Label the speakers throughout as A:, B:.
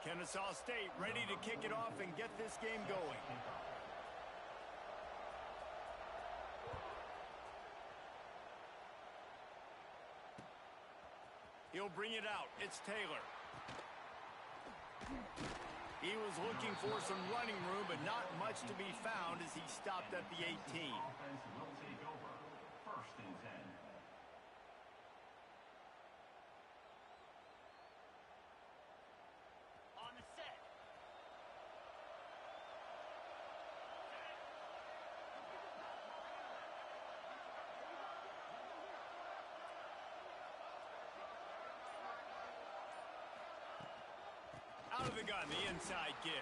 A: Kennesaw State ready to kick it off and get this game going. He'll bring it out. It's Taylor. He was looking for some running room, but not much to be found as he stopped at the 18.
B: Offense will take over. First and 10.
C: On the set.
A: Out of the gun, the inside give.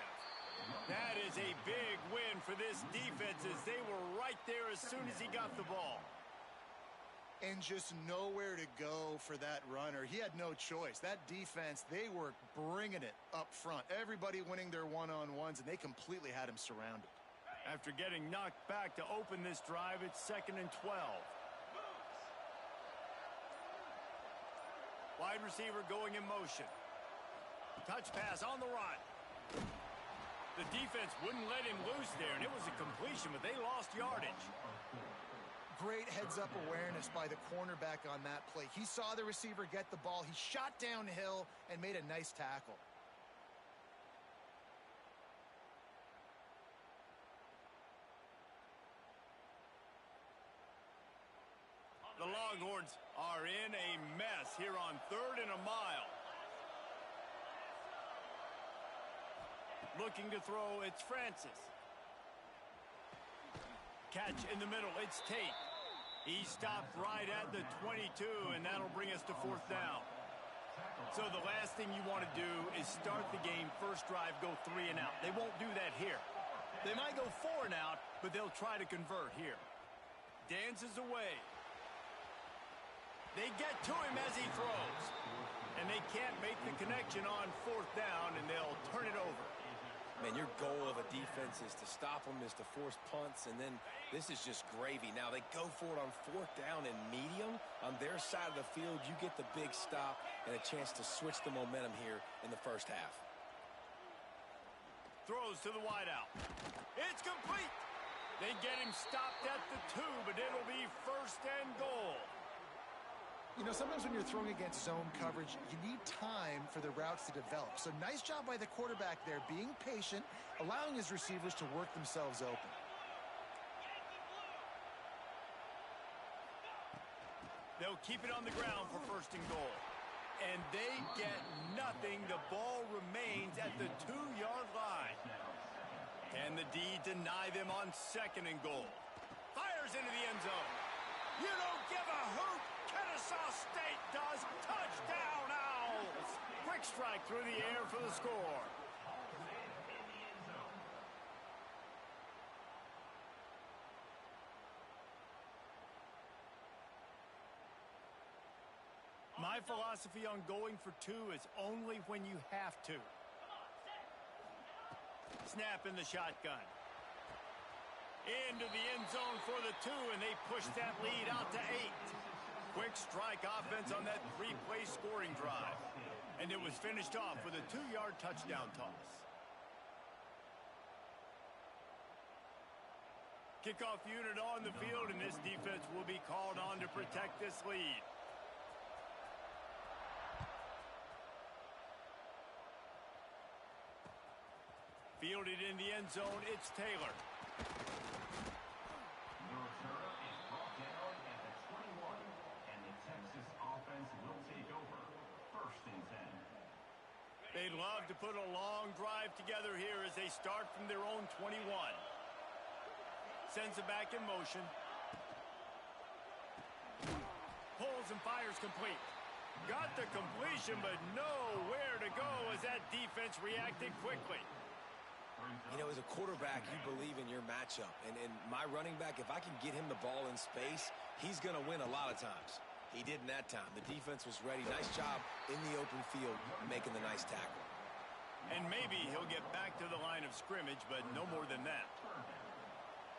A: That is a big win for this defense as they were right there as soon as he got the ball.
D: And just nowhere to go for that runner. He had no choice. That defense, they were bringing it up front. Everybody winning their one-on-ones, and they completely had him surrounded.
A: After getting knocked back to open this drive, it's 2nd and 12. Wide receiver going in motion. Touch pass on the run. The defense wouldn't let him loose there, and it was a completion, but they lost yardage.
D: Great heads-up awareness by the cornerback on that play. He saw the receiver get the ball. He shot downhill and made a nice tackle.
A: The Longhorns are in a mess here on 3rd and a mile. Looking to throw, it's Francis. Catch in the middle, it's Tate. He stopped right at the 22, and that'll bring us to 4th down. So the last thing you want to do is start the game, first drive, go 3 and out. They won't do that here. They might go 4 and out, but they'll try to convert here. Dances away. They get to him as he throws. And they can't make the connection on 4th down, and they'll turn it over.
E: Man, your goal of a defense is to stop them, is to force punts, and then this is just gravy. Now, they go for it on 4th down and medium. On their side of the field, you get the big stop and a chance to switch the momentum here in the first half.
A: Throws to the wideout. It's complete. They get him stopped at the 2, but it'll be 1st and goal.
D: You know, sometimes when you're throwing against zone coverage, you need time for the routes to develop. So nice job by the quarterback there, being patient, allowing his receivers to work themselves open.
A: They'll keep it on the ground for 1st and goal. And they get nothing. The ball remains at the 2-yard line. Can the D deny them on 2nd and goal? Fires into the end zone. You don't give a hoot. Kennesaw State does. Touchdown, Owls. Quick strike through the air for the score. My philosophy on going for 2 is only when you have to. Snap in the shotgun. Into the end zone for the 2, and they push that lead out to 8. Quick strike offense on that 3-play scoring drive. And it was finished off with a 2-yard touchdown toss. Kickoff unit on the field, and this defense will be called on to protect this lead. Fielded in the end zone, it's Taylor.
B: The return is brought down at the 21, and the Texas offense will take over. 1st and 10.
A: They'd love to put a long drive together here as they start from their own 21. Sends it back in motion. Pulls and fires complete. Got the completion, but nowhere to go as that defense reacted quickly.
E: You know, as a quarterback, you believe in your matchup. And my running back, if I can get him the ball in space, he's going to win a lot of times. He did in that time. The defense was ready. Nice job in the open field making the nice tackle.
A: And maybe he'll get back to the line of scrimmage, but no more than that.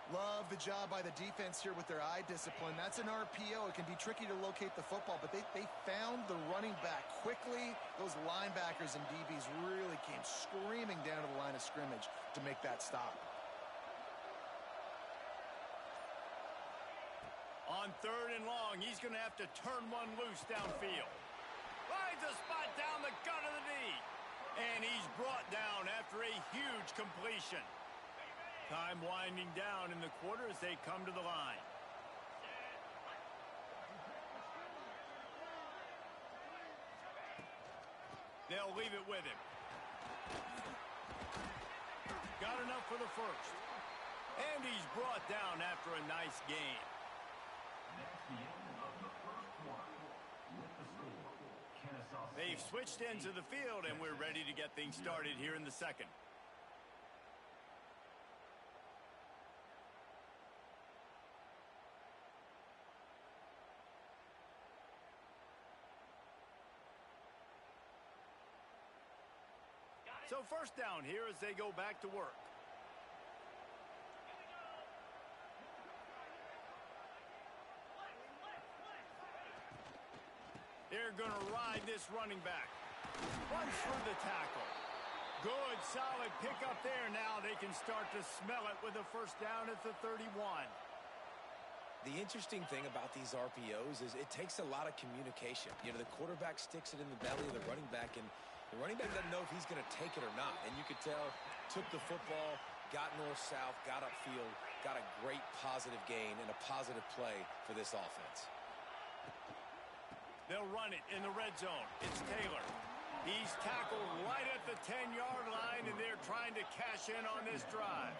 D: Love the job by the defense here with their eye discipline. That's an RPO. It can be tricky to locate the football, but they found the running back quickly. Those linebackers and DBs really came screaming down to the line of scrimmage to make that stop.
A: On 3rd and long, he's going to have to turn one loose downfield. Finds a spot down the gut of the knee. And he's brought down after a huge completion. Time winding down in the quarter as they come to the line. They'll leave it with him. Got enough for the first. And he's brought down after a nice gain.
B: That's the end of the first quarter. With the score, Kennesaw State.
A: They've switched ends of the field, and we're ready to get things started here in the second. So first down here as they go back to work. They're going to ride this running back. Runs through the tackle. Good, solid pickup there. Now they can start to smell it with a first down at the 31.
E: The interesting thing about these RPOs is it takes a lot of communication. You know, the quarterback sticks it in the belly of the running back, and the running back doesn't know if he's going to take it or not. And you could tell, took the football, got north-south, got upfield, got a great positive gain and a positive play for this offense.
A: They'll run it in the red zone. It's Taylor. He's tackled right at the 10-yard line, and they're trying to cash in on this drive.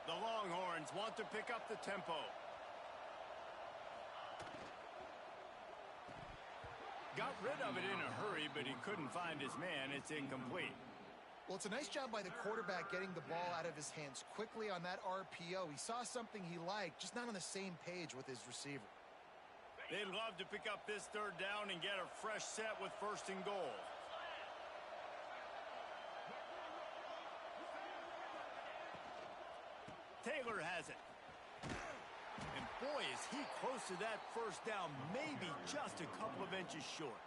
A: The Longhorns want to pick up the tempo. Got rid of it in a hurry, but he couldn't find his man. It's incomplete.
D: Well, it's a nice job by the quarterback getting the ball out of his hands quickly on that RPO. He saw something he liked, just not on the same page with his receiver.
A: They'd love to pick up this 3rd down and get a fresh set with 1st and goal. Taylor has it. And boy, is he close to that first down, maybe just a couple of inches short.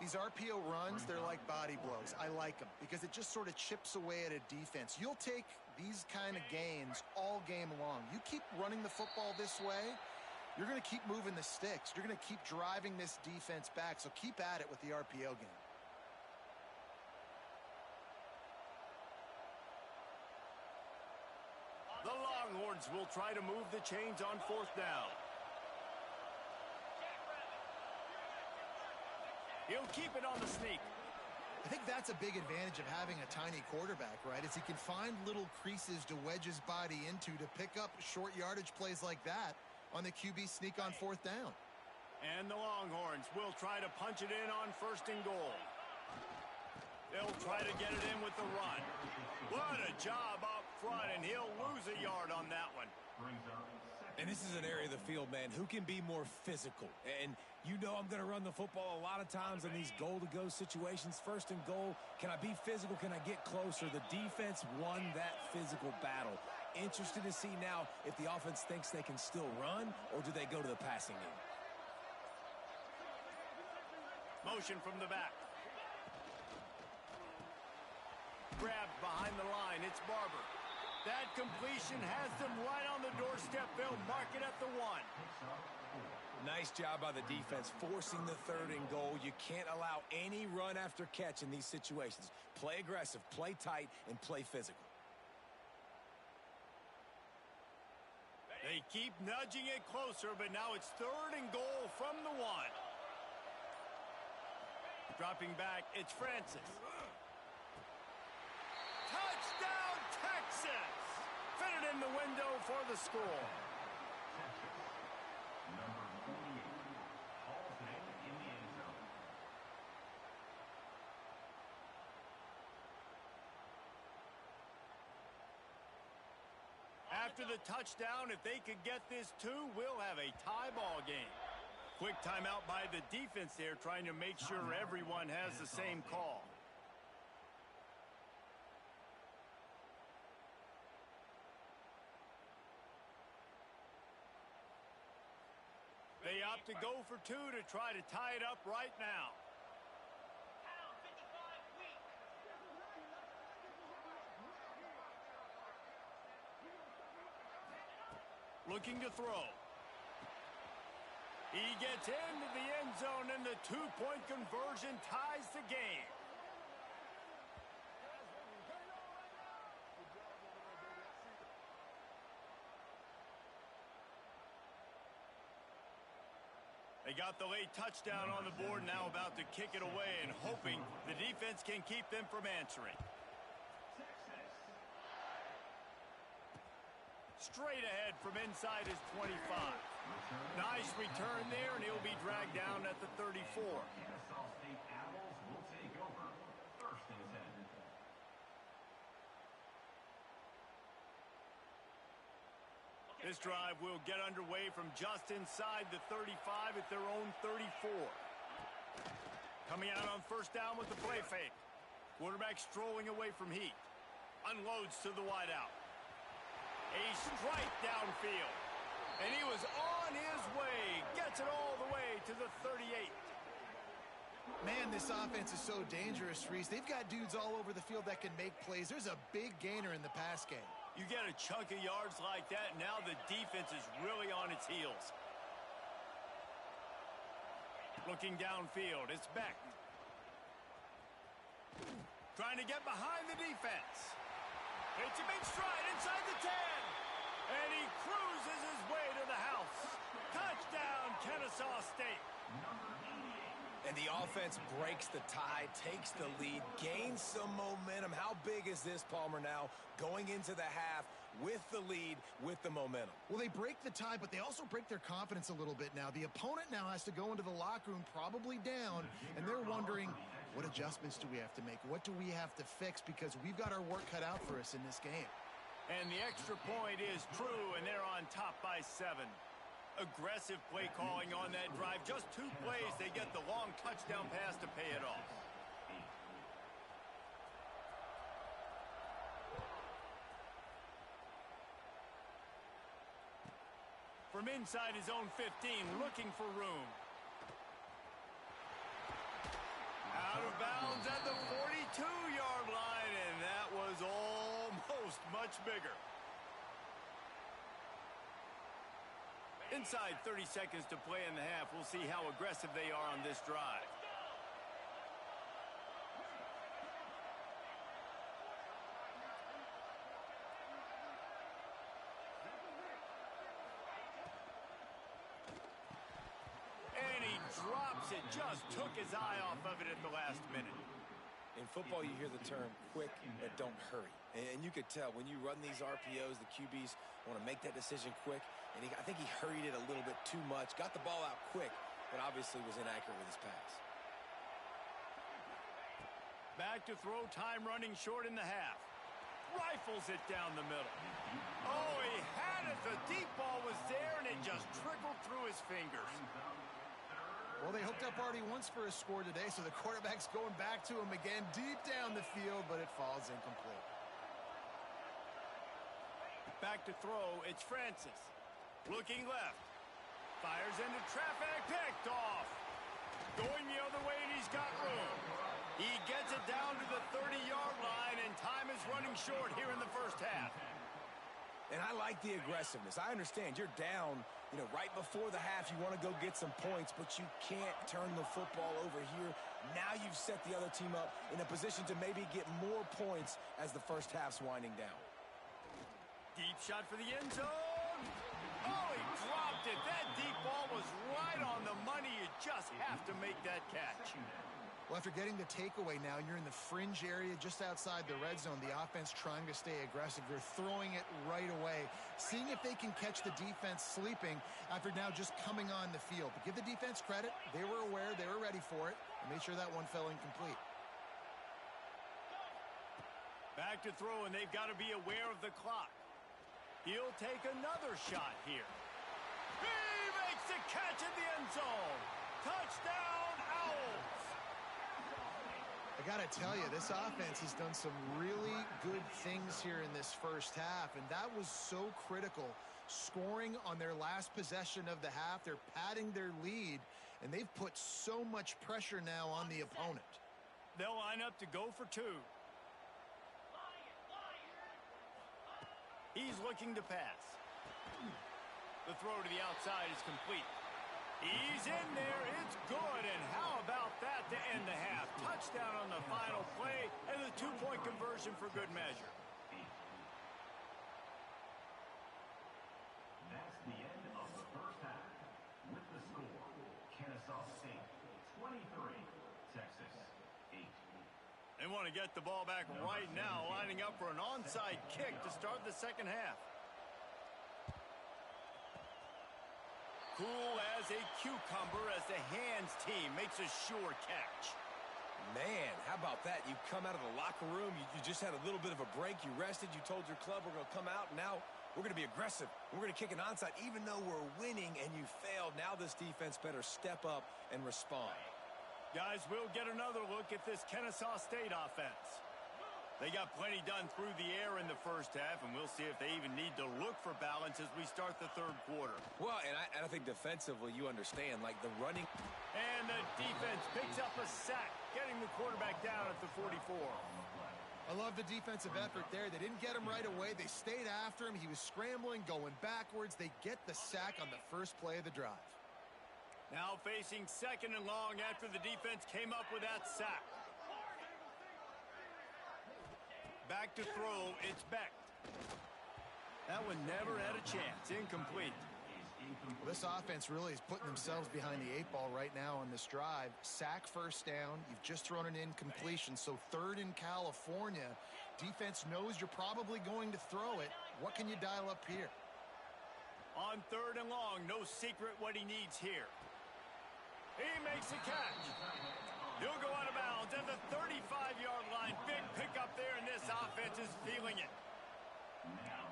D: These RPO runs, they're like body blows. I like them because it just sort of chips away at a defense. You'll take these kind of gains all game long. You keep running the football this way, you're going to keep moving the sticks. You're going to keep driving this defense back, so keep at it with the RPO game.
A: The Longhorns will try to move the chains on 4th down. He'll keep it on the sneak.
D: I think that's a big advantage of having a tiny quarterback, right? Is he can find little creases to wedge his body into to pick up short yardage plays like that on the QB sneak on 4th down.
A: And the Longhorns will try to punch it in on 1st and goal. They'll try to get it in with the run. What a job up front, and he'll lose a yard on that one.
E: And this is an area of the field, man, who can be more physical. And you know I'm going to run the football a lot of times in these goal-to-go situations. 1st and goal, can I be physical? Can I get closer? The defense won that physical battle. Interested to see now if the offense thinks they can still run, or do they go to the passing game?
A: Motion from the back. Grabbed behind the line. It's Barber. That completion has them right on the doorstep. They'll mark it at the 1.
E: Nice job by the defense, forcing the 3rd and goal. You can't allow any run after catch in these situations. Play aggressive, play tight, and play physical.
A: They keep nudging it closer, but now it's 3rd and goal from the 1. Dropping back, it's Francis. Touchdown, Texas! Fitted in the window for the score.
B: Number 48 hauls it in the end zone.
A: After the touchdown, if they could get this 2, we'll have a tie ball game. Quick timeout by the defense there, trying to make sure everyone has the same call. to go for two to try to tie it up right now. Looking to throw. He gets into the end zone, and the two-point conversion ties the game. They got the late touchdown on the board, now about to kick it away and hoping the defense can keep them from answering. Straight ahead from inside his 25. Nice return there, and he'll be dragged down at the 34.
B: Kennesaw State Owls will take over. First and 10.
A: This drive will get underway from just inside the 35 at their own 34. Coming out on first down with the play fake. Quarterback strolling away from heat. Unloads to the wideout. A strike downfield. And he was on his way. Gets it all the way to the 38.
D: Man, this offense is so dangerous, Reese. They've got dudes all over the field that can make plays. There's a big gainer in the pass game.
A: You get a chunk of yards like that, now the defense is really on its heels. Looking downfield, it's Beck. Trying to get behind the defense. It's a big stride inside the 10. And he cruises his way to the house. Touchdown, Kennesaw State.
E: And the offense breaks the tie, takes the lead, gains some momentum. How big is this, Palmer, now going into the half with the lead, with the momentum?
D: Well, they break the tie, but they also break their confidence a little bit now. The opponent now has to go into the locker room probably down, and they're wondering, what adjustments do we have to make? What do we have to fix? Because we've got our work cut out for us in this game.
A: And the extra point is true, and they're on top by 7. Aggressive play calling on that drive. Just 2 plays, they get the long touchdown pass to pay it off. From inside his own 15, looking for room. Out of bounds at the 42-yard line, and that was almost much bigger. Inside 30 seconds to play in the half. We'll see how aggressive they are on this drive. And he drops it. Just took his eye off of it at the last minute.
E: In football, you hear the term quick and don't hurry. And you could tell when you run these RPOs, the QBs want to make that decision quick. And I think he hurried it a little bit too much. Got the ball out quick, but obviously was inaccurate with his pass.
A: Back to throw, time running short in the half. Rifles it down the middle. Oh, he had it. The deep ball was there, and it just trickled through his fingers.
D: Well, they hooked up already once for a score today, so the quarterback's going back to him again deep down the field, but it falls incomplete.
A: Back to throw, it's Francis. Looking left. Fires into traffic, picked off. Going the other way, and he's got room. He gets it down to the 30-yard line, and time is running short here in the first half.
E: And I like the aggressiveness. I understand you're down, right before the half. You want to go get some points, but you can't turn the football over here. Now you've set the other team up in a position to maybe get more points as the first half's winding down.
A: Deep shot for the end zone. Oh, he dropped it. That deep ball was right on the money. You just have to make that catch.
D: Well, after getting the takeaway now, you're in the fringe area just outside the red zone. The offense trying to stay aggressive. They're throwing it right away, seeing if they can catch the defense sleeping after now just coming on the field. But give the defense credit. They were aware. They were ready for it. And made sure that one fell incomplete.
A: Back to throw, and they've got to be aware of the clock. He'll take another shot here. He makes the catch in the end zone. Touchdown, Owls.
D: I got to tell you, this offense has done some really good things here in this first half, and that was so critical scoring on their last possession of the half. They're padding their lead, and they've put so much pressure now on the opponent.
A: They'll line up to go for two. He's looking to pass. The throw to the outside is complete. He's in there. It's good. And how about that to end the half? Touchdown on the final play and the two-point conversion for good measure.
B: That's the end of the first half. With the score, Kennesaw State 23, Texas 8.
A: They want to get the ball back right now, lining up for an onside kick to start the second half. Cool as a cucumber as the hands team makes a sure catch.
E: Man, how about that? You come out of the locker room, you just had a little bit of a break, you rested, you told your club we're going to come out, and now we're going to be aggressive. We're going to kick an onside even though we're winning and you failed. Now this defense better step up and respond.
A: Guys, we'll get another look at this Kennesaw State offense. They got plenty done through the air in the first half, and we'll see if they even need to look for balance as we start the third quarter.
E: Well, and I think defensively you understand, like the running.
A: And the defense picks up a sack, getting the quarterback down at the 44.
D: I love the defensive effort there. They didn't get him right away. They stayed after him. He was scrambling, going backwards. They get the sack on the first play of the drive.
A: Now facing second and long after the defense came up with that sack. Back to throw, it's Beck. That one never had a chance. Incomplete.
D: Well, this offense really is putting themselves behind the 8 ball right now on this drive. Sack first down. You've just thrown an incompletion, so third in California. Defense knows you're probably going to throw it. What can you dial up here?
A: On third and long, no secret what he needs here. He makes a catch. He'll go out of bounds at the 35-yard line. Big pickup there, and this offense is feeling it.
B: Now,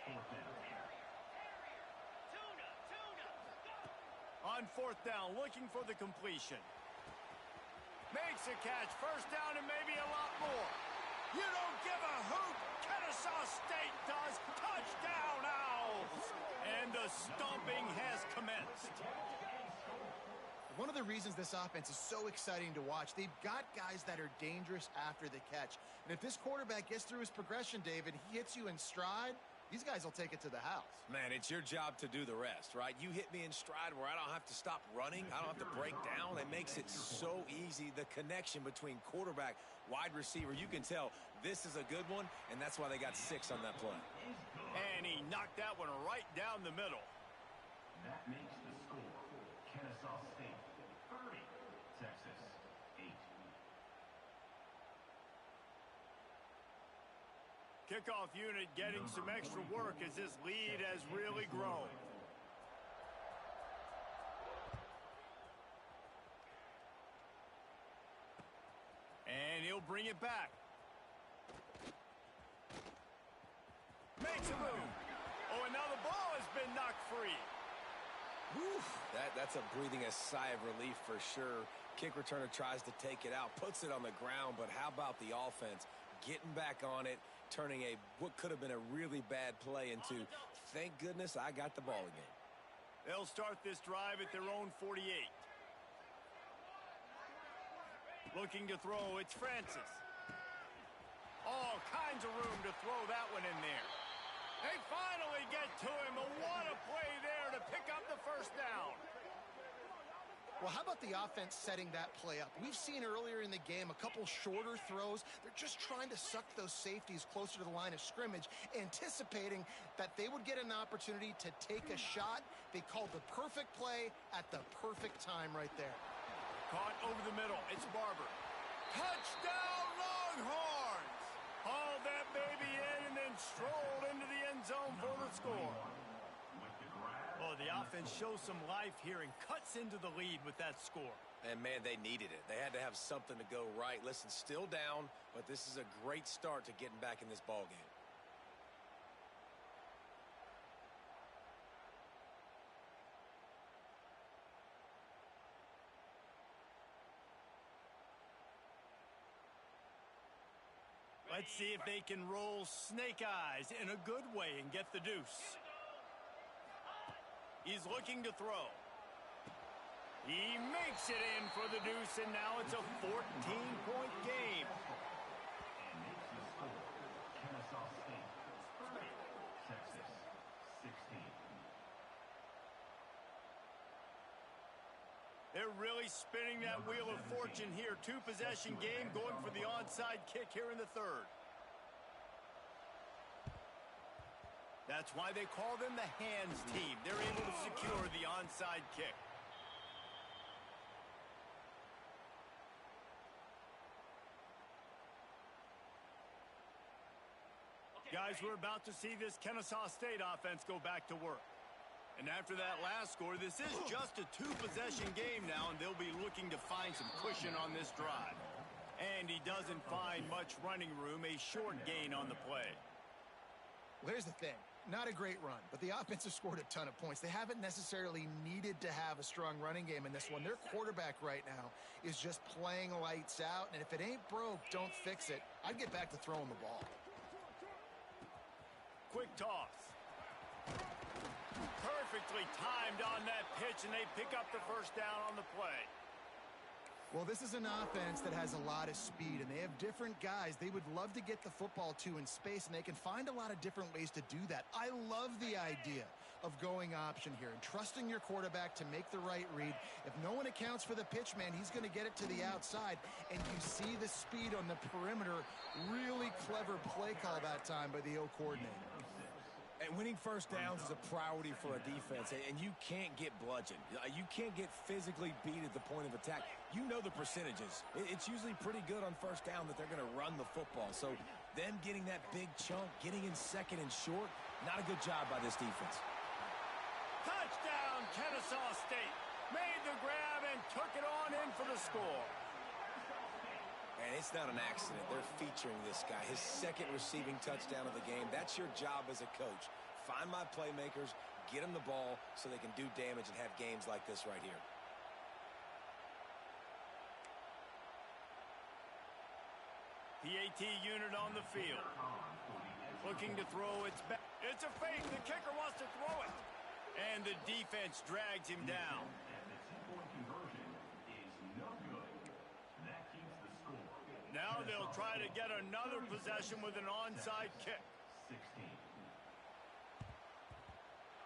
B: fourth down.
A: On fourth down, looking for the completion. Makes a catch. First down and maybe a lot more. You don't give a hoot. Kennesaw State does. Touchdown, Owls. And the stomping has commenced.
D: One of the reasons this offense is so exciting to watch, they've got guys that are dangerous after the catch. And if this quarterback gets through his progression, David, he hits you in stride, these guys will take it to the house.
E: Man, it's your job to do the rest, right? You hit me in stride where I don't have to stop running. I don't have to break down. It makes it so easy. The connection between quarterback, wide receiver, you can tell this is a good one, and that's why they got 6 on that play.
A: And he knocked that one right down the middle.
B: That makes the score. Kennesaw State 30, Texas 8.
A: Kickoff unit getting some extra work as this lead has really grown. And he'll bring it back. Makes a move. Oh, and now the ball has been knocked free.
E: Whew, that's a breathing a sigh of relief for sure. Kick returner tries to take it out, puts it on the ground, but how about the offense getting back on it, turning what could have been a really bad play into, thank goodness I got the ball again.
A: They'll start this drive at their own 48. Looking to throw, it's Francis. All kinds of room to throw that one in there. They finally get to him. What a play there to pick up the first down.
D: Well, how about the offense setting that play up? We've seen earlier in the game a couple shorter throws. They're just trying to suck those safeties closer to the line of scrimmage, anticipating that they would get an opportunity to take a shot. They called the perfect play at the perfect time right there.
A: Caught over the middle. It's Barber. Touchdown, Longhorns! Hauled that baby in and then strolled into the end zone for the score. Oh, the offense shows some life here and cuts into the lead with that score.
E: And, man, they needed it. They had to have something to go right. Listen, still down, but this is a great start to getting back in this ball game.
A: Let's see if they can roll snake eyes in a good way and get the deuce. He's looking to throw. He makes it in for the deuce, and now it's a 14-point game.
B: And makes the score. Kennesaw State 30, Texas 16.
A: They're really spinning that wheel of fortune here. Two-possession game going for the onside kick here in the third. That's why they call them the hands team. They're able to secure the onside kick. Guys, we're about to see this Kennesaw State offense go back to work. And after that last score, this is just a two-possession game now, and they'll be looking to find some cushion on this drive. And he doesn't find much running room, a short gain on the play.
D: Well, here's the thing. Not a great run, but the offense has scored a ton of points. They haven't necessarily needed to have a strong running game in this one. Their quarterback right now is just playing lights out, and if it ain't broke, don't fix it. I'd get back to throwing the ball.
A: Quick toss. Perfectly timed on that pitch, and they pick up the first down on the play.
D: Well, this is an offense that has a lot of speed, and they have different guys they would love to get the football to in space, and they can find a lot of different ways to do that. I love the idea of going option here and trusting your quarterback to make the right read. If no one accounts for the pitch, man, he's going to get it to the outside, and you see the speed on the perimeter. Really clever play call that time by the O coordinator.
E: And winning first downs is a priority for a defense, and you can't get bludgeoned. You can't get physically beat at the point of attack. You know the percentages. It's usually pretty good on first down that they're going to run the football. So them getting that big chunk, getting in second and short, not a good job by this defense.
A: Touchdown, Kennesaw State. Made the grab and took it on in for the score.
E: And it's not an accident. They're featuring this guy. His second receiving touchdown of the game. That's your job as a coach. Find my playmakers, get them the ball so they can do damage and have games like this right here.
A: PAT unit on the field. Looking to throw. It's a fake. The kicker wants to throw it. And the defense drags him down.
B: And the two-point conversion is no good. That keeps the score.
A: Now they'll try to get another possession with an onside kick.
B: 16.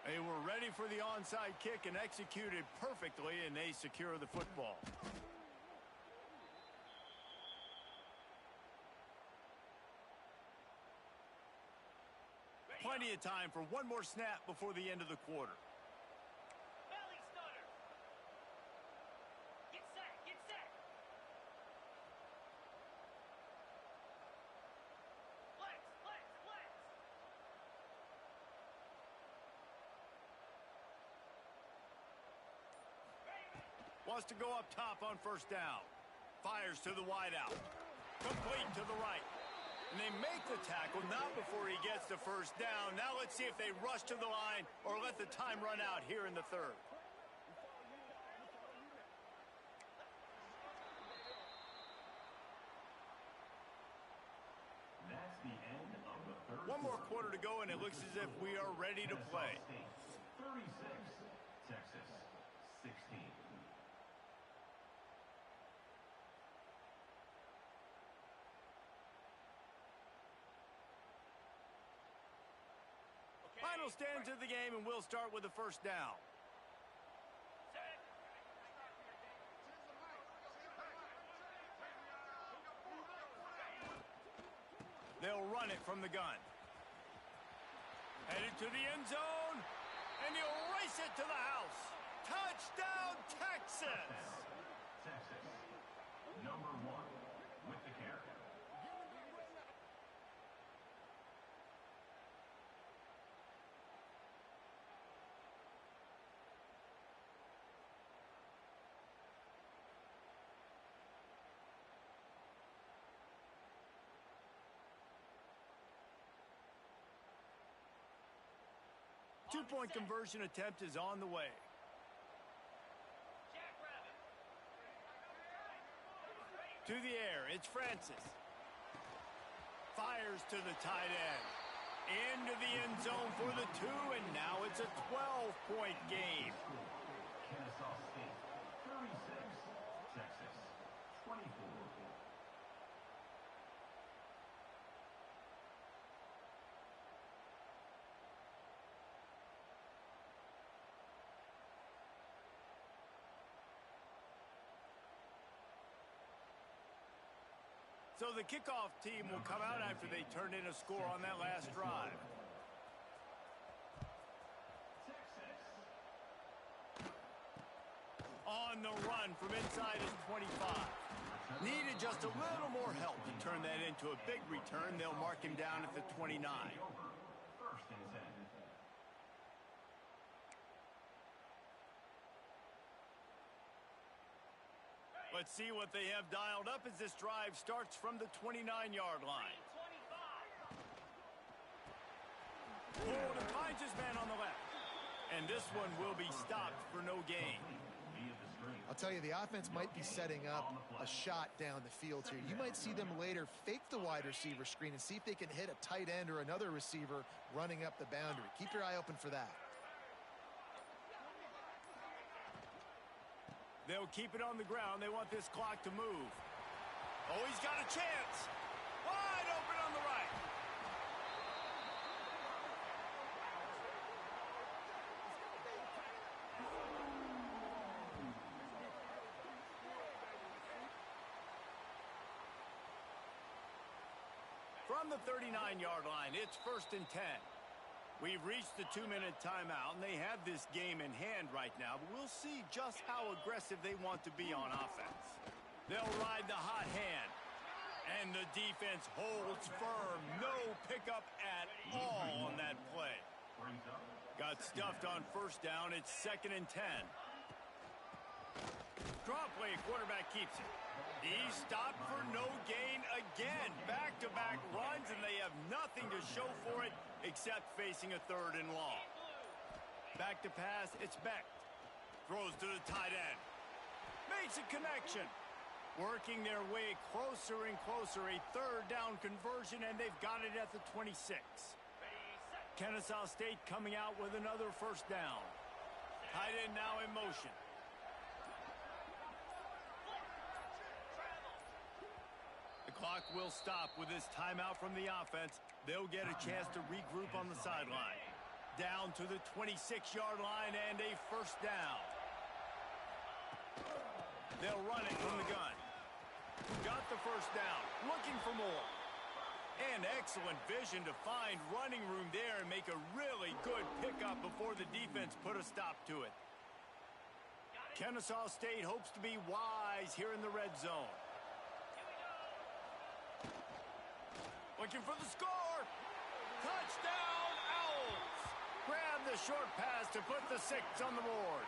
A: They were ready for the onside kick and executed perfectly, and they secure the football. Plenty of time for one more snap before the end of the quarter.
C: Belly stutter. Get set, get set. Flex, flex, flex.
A: Wants to go up top on first down. Fires to the wideout. Complete to the right. And they make the tackle, not before he gets the first down. Now let's see if they rush to the line or let the time run out here in the third.
B: That's the end of the third.
A: One more quarter to go, and it looks as if we are ready to play.
B: 36, Texas 16.
A: Final stands of the game, and we'll start with the first down.
C: Set.
A: They'll run it from the gun. Headed to the end zone, and he'll race it to the house. Touchdown, Texas!
B: Texas, number 1 with the carry.
A: Two-point conversion attempt is on the way.
C: Jackrabbit.
A: To the air, it's Francis. Fires to the tight end. into the end zone for the 2, and now it's a 12-point game.
B: Kennesaw State 36, Texas 24.
A: So the kickoff team will come out after they turn in a score on that last drive. On the run from inside his 25. Needed just a little more help to turn that into a big return. They'll mark him down at the 29.
B: First and 10.
A: Let's see what they have dialed up as this drive starts from the 29-yard line. Pulled and finds his man on the left. And this one will be stopped for no gain.
D: I'll tell you, the offense might be setting up a shot down the field here. You might see them later fake the wide receiver screen and see if they can hit a tight end or another receiver running up the boundary. Keep your eye open for that.
A: They'll keep it on the ground. They want this clock to move. Oh, he's got a chance. Wide open on the right. From the 39-yard line, it's 1st and 10. We've reached the 2-minute timeout, and they have this game in hand right now, but we'll see just how aggressive they want to be on offense. They'll ride the hot hand, and the defense holds firm. No pickup at all on that play. Got stuffed on 1st down. It's 2nd and 10. Draw play, quarterback keeps it. He's stopped for no gain again. Back-to-back runs, and they have nothing to show for it except facing a 3rd and long. Back to pass, it's Becht. Throws to the tight end. Makes a connection. Working their way closer and closer. A 3rd down conversion, and they've got it at the 26. Kennesaw State coming out with another 1st down. Tight end now in motion. The clock will stop with this timeout from the offense. They'll get a chance to regroup on the sideline. Down to the 26-yard line and a 1st down. They'll run it from the gun. Got the 1st down. Looking for more. And excellent vision to find running room there and make a really good pickup before the defense put a stop to it. Kennesaw State hopes to be wise here in the red zone. Looking for the score. Touchdown, Owls. Grab the short pass to put the 6 on the board.